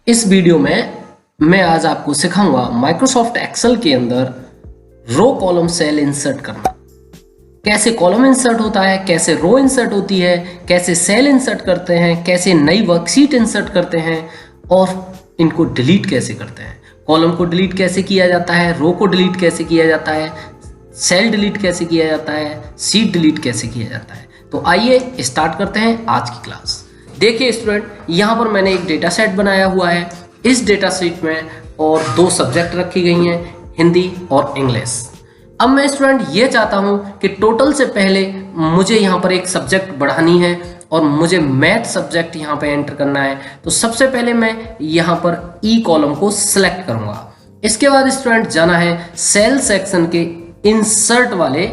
इस वीडियो में मैं आज आपको सिखाऊंगा माइक्रोसॉफ्ट एक्सेल के अंदर रो कॉलम सेल इंसर्ट करना। कैसे कॉलम इंसर्ट होता है, कैसे रो इंसर्ट होती है, कैसे सेल इंसर्ट करते हैं, कैसे नई वर्कशीट इंसर्ट करते हैं और इनको डिलीट कैसे करते हैं। कॉलम को डिलीट कैसे किया जाता है, रो को डिलीट कैसे किया जाता है, सेल डिलीट कैसे किया जाता है, सीट डिलीट कैसे किया जाता है। तो आइए स्टार्ट करते हैं आज की क्लास। देखिए स्टूडेंट, यहाँ पर मैंने एक डेटा सेट बनाया हुआ है। इस डेटा सेट में और दो सब्जेक्ट रखी गई हैं, हिंदी और इंग्लिश। अब मैं स्टूडेंट ये चाहता हूँ कि टोटल से पहले मुझे यहाँ पर एक सब्जेक्ट बढ़ानी है और मुझे मैथ सब्जेक्ट यहाँ पे एंटर करना है। तो सबसे पहले मैं यहाँ पर ई कॉलम को सिलेक्ट करूँगा। इसके बाद स्टूडेंट जाना है सेल सेक्शन के इंसर्ट वाले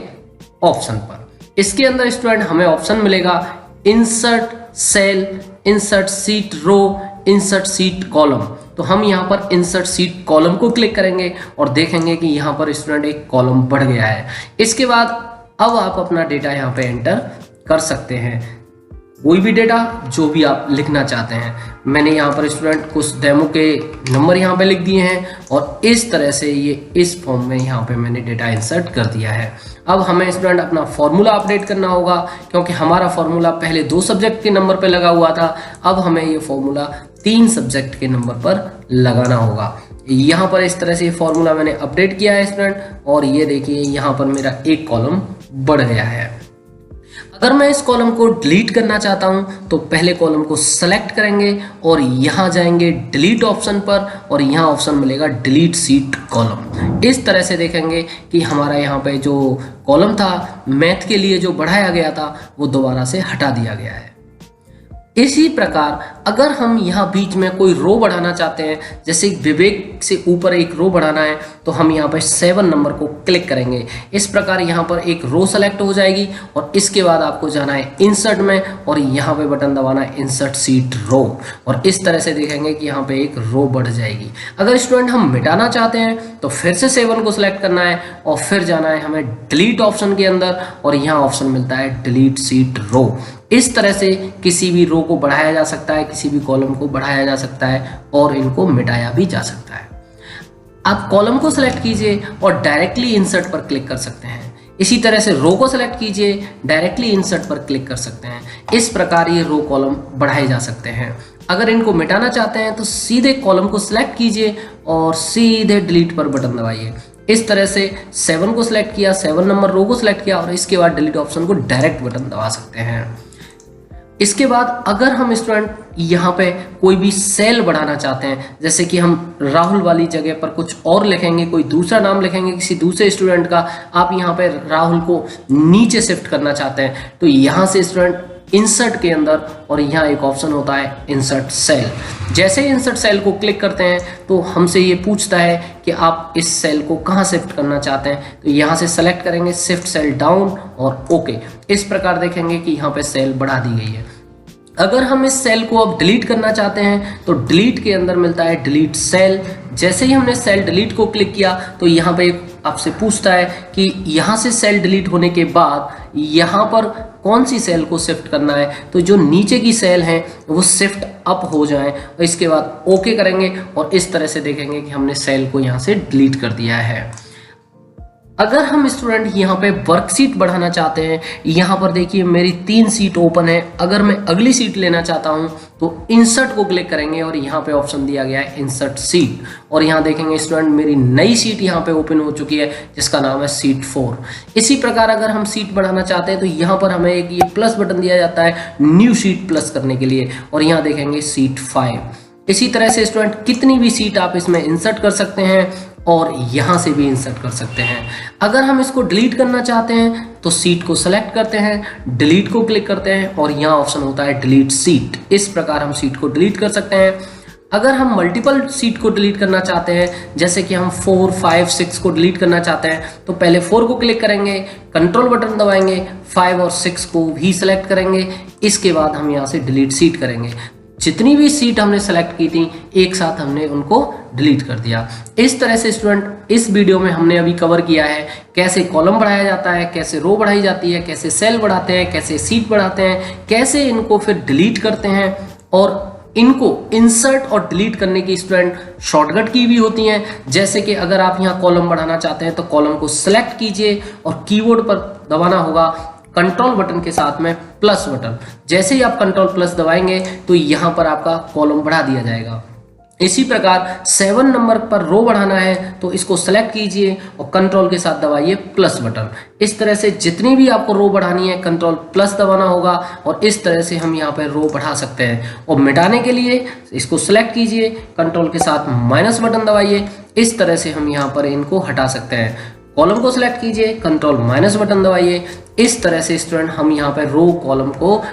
ऑप्शन पर। इसके अंदर स्टूडेंट हमें ऑप्शन मिलेगा इंसर्ट सेल, इंसर्ट सीट रो, इंसर्ट सीट कॉलम। तो हम यहाँ पर इंसर्ट सीट कॉलम को क्लिक करेंगे और देखेंगे कि यहाँ पर स्टूडेंट एक कॉलम बढ़ गया है। इसके बाद अब आप अपना डेटा यहाँ पे एंटर कर सकते हैं, कोई भी डेटा जो भी आप लिखना चाहते हैं। मैंने यहाँ पर स्टूडेंट कुछ डेमो के नंबर यहाँ पे लिख दिए हैं और इस तरह से ये इस फॉर्म में यहाँ पे मैंने डेटा इंसर्ट कर दिया है। अब हमें स्टूडेंट अपना फॉर्मूला अपडेट करना होगा, क्योंकि हमारा फॉर्मूला पहले 2 सब्जेक्ट के नंबर पे लगा हुआ था। अब हमें ये फॉर्मूला 3 सब्जेक्ट के नंबर पर लगाना होगा। यहाँ पर इस तरह से फॉर्मूला मैंने अपडेट किया है स्टूडेंट, और ये देखिए यहाँ पर मेरा एक कॉलम बढ़ गया है। अगर मैं इस कॉलम को डिलीट करना चाहता हूं तो पहले कॉलम को सेलेक्ट करेंगे और यहां जाएंगे डिलीट ऑप्शन पर, और यहां ऑप्शन मिलेगा डिलीट सीट कॉलम। इस तरह से देखेंगे कि हमारा यहां पे जो कॉलम था मैथ के लिए जो बढ़ाया गया था वो दोबारा से हटा दिया गया है। इसी प्रकार अगर हम यहाँ बीच में कोई रो बढ़ाना चाहते हैं, जैसे विवेक से ऊपर एक रो बढ़ाना है, तो हम यहाँ पर 7 नंबर को क्लिक करेंगे। इस प्रकार यहाँ पर एक रो सेलेक्ट हो जाएगी और इसके बाद आपको जाना है इंसर्ट में और यहाँ पे बटन दबाना है इंसर्ट सीट रो, और इस तरह से देखेंगे कि यहाँ पे एक रो बढ़ जाएगी। अगर स्टूडेंट हम मिटाना चाहते हैं तो फिर से 7 को सिलेक्ट करना है और फिर जाना है हमें डिलीट ऑप्शन के अंदर, और यहाँ ऑप्शन मिलता है डिलीट सीट रो। इस तरह से किसी भी रो को बढ़ाया जा सकता है, किसी भी कॉलम को बढ़ाया जा सकता है और इनको मिटाया भी जा सकता है। आप कॉलम को सिलेक्ट कीजिए और डायरेक्टली इंसर्ट पर क्लिक कर सकते हैं। इसी तरह से रो को सिलेक्ट कीजिए, डायरेक्टली इंसर्ट पर क्लिक कर सकते हैं। इस प्रकार ये रो कॉलम बढ़ाए जा सकते हैं। अगर इनको मिटाना चाहते हैं तो सीधे कॉलम को सिलेक्ट कीजिए और सीधे डिलीट पर बटन दबाइए। इस तरह से 7 को सिलेक्ट किया, 7 नंबर रो को सिलेक्ट किया और इसके बाद डिलीट ऑप्शन को डायरेक्ट बटन दबा सकते हैं। इसके बाद अगर हम स्टूडेंट यहाँ पे कोई भी सेल बढ़ाना चाहते हैं, जैसे कि हम राहुल वाली जगह पर कुछ और लिखेंगे, कोई दूसरा नाम लिखेंगे किसी दूसरे स्टूडेंट का, आप यहाँ पे राहुल को नीचे शिफ्ट करना चाहते हैं, तो यहाँ से स्टूडेंट इंसर्ट के अंदर और यहाँ एक ऑप्शन होता है इंसर्ट सेल। जैसे ही इंसर्ट सेल को क्लिक करते हैं तो हमसे ये पूछता है कि आप इस सेल को कहाँ शिफ्ट करना चाहते हैं, तो यहाँ से सेलेक्ट करेंगे शिफ्ट सेल डाउन और ओके। इस प्रकार देखेंगे कि यहाँ पे सेल बढ़ा दी गई है। अगर हम इस सेल को अब डिलीट करना चाहते हैं तो डिलीट के अंदर मिलता है डिलीट सेल। जैसे ही हमने सेल डिलीट को क्लिक किया तो यहाँ पे आपसे पूछता है कि यहाँ से सेल डिलीट होने के बाद यहाँ पर कौन सी सेल को शिफ्ट करना है, तो जो नीचे की सेल है वो शिफ्ट अप हो जाए, और इसके बाद ओके करेंगे और इस तरह से देखेंगे कि हमने सेल को यहाँ से डिलीट कर दिया है। अगर हम स्टूडेंट यहाँ पे वर्कशीट बढ़ाना चाहते हैं, यहाँ पर देखिए मेरी 3 सीट ओपन है। अगर मैं अगली सीट लेना चाहता हूँ तो इंसर्ट को क्लिक करेंगे और यहाँ पे ऑप्शन दिया गया है इंसर्ट सीट, और यहाँ देखेंगे स्टूडेंट मेरी नई सीट यहाँ पे ओपन हो चुकी है जिसका नाम है सीट 4। इसी प्रकार अगर हम सीट बढ़ाना चाहते हैं तो यहाँ पर हमें एक ये प्लस बटन दिया जाता है न्यू सीट प्लस करने के लिए, और यहाँ देखेंगे सीट 5। इसी तरह से स्टूडेंट कितनी भी सीट आप इसमें इंसर्ट कर सकते हैं और यहाँ से भी इंसर्ट कर सकते हैं। अगर हम इसको डिलीट करना चाहते हैं तो सीट को सेलेक्ट करते हैं, डिलीट को क्लिक करते हैं और यहाँ ऑप्शन होता है डिलीट सीट। इस प्रकार हम सीट को डिलीट कर सकते हैं। अगर हम मल्टीपल सीट को डिलीट करना चाहते हैं, जैसे कि हम 4, 5, 6 को डिलीट करना चाहते हैं, तो पहले 4 को क्लिक करेंगे, कंट्रोल बटन दबाएंगे, 5 और 6 को भी सिलेक्ट करेंगे। इसके बाद हम यहाँ से डिलीट सीट करेंगे। जितनी भी सीट हमने सेलेक्ट की थी एक साथ हमने उनको डिलीट कर दिया। इस तरह से स्टूडेंट इस वीडियो में हमने अभी कवर किया है कैसे कॉलम बढ़ाया जाता है, कैसे रो बढ़ाई जाती है, कैसे सेल बढ़ाते हैं, कैसे सीट बढ़ाते हैं, कैसे इनको फिर डिलीट करते हैं और इनको इंसर्ट और डिलीट करने की स्टूडेंट शॉर्टकट की भी होती हैं। जैसे कि अगर आप यहाँ कॉलम बढ़ाना चाहते हैं तो कॉलम को सिलेक्ट कीजिए और कीबोर्ड पर दबाना होगा कंट्रोल बटन के साथ में प्लस बटन। जैसे ही आप कंट्रोल प्लस दबाएंगे तो यहाँ पर आपका कॉलम बढ़ा दिया जाएगा। इसी प्रकार 7 नंबर पर रो बढ़ाना है तो इसको सेलेक्ट कीजिए और कंट्रोल के साथ दबाइए प्लस बटन। इस तरह से जितनी भी आपको रो बढ़ानी है कंट्रोल प्लस दबाना होगा और इस तरह से हम यहाँ पर रो बढ़ा सकते हैं। और मिटाने के लिए इसको सेलेक्ट कीजिए, कंट्रोल के साथ माइनस बटन दबाइए। इस तरह से हम यहाँ पर इनको हटा सकते हैं। कॉलम को सिलेक्ट कीजिए, कंट्रोल माइनस बटन दबाइए। इस तरह से स्टूडेंट हम यहाँ पर रो कॉलम को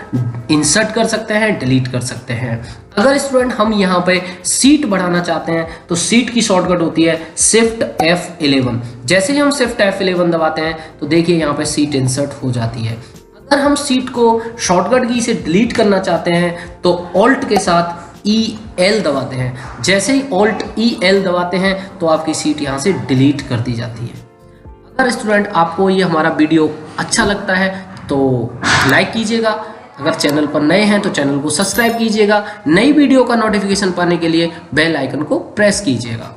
इंसर्ट कर सकते हैं, डिलीट कर सकते हैं। अगर स्टूडेंट हम यहाँ पे सीट बढ़ाना चाहते हैं तो सीट की शॉर्टकट होती है शिफ्ट F11। जैसे ही हम शिफ्ट F11 दबाते हैं तो देखिए यहाँ पे सीट इंसर्ट हो जाती है। अगर हम सीट को शॉर्टकट की से डिलीट करना चाहते हैं तो ऑल्ट के साथ EL दबाते हैं। जैसे ही ऑल्ट EL दबाते हैं तो आपकी सीट यहाँ से डिलीट कर दी जाती है। अगर स्टूडेंट आपको ये हमारा वीडियो अच्छा लगता है तो लाइक कीजिएगा। अगर चैनल पर नए हैं तो चैनल को सब्सक्राइब कीजिएगा। नई वीडियो का नोटिफिकेशन पाने के लिए बेल आइकन को प्रेस कीजिएगा।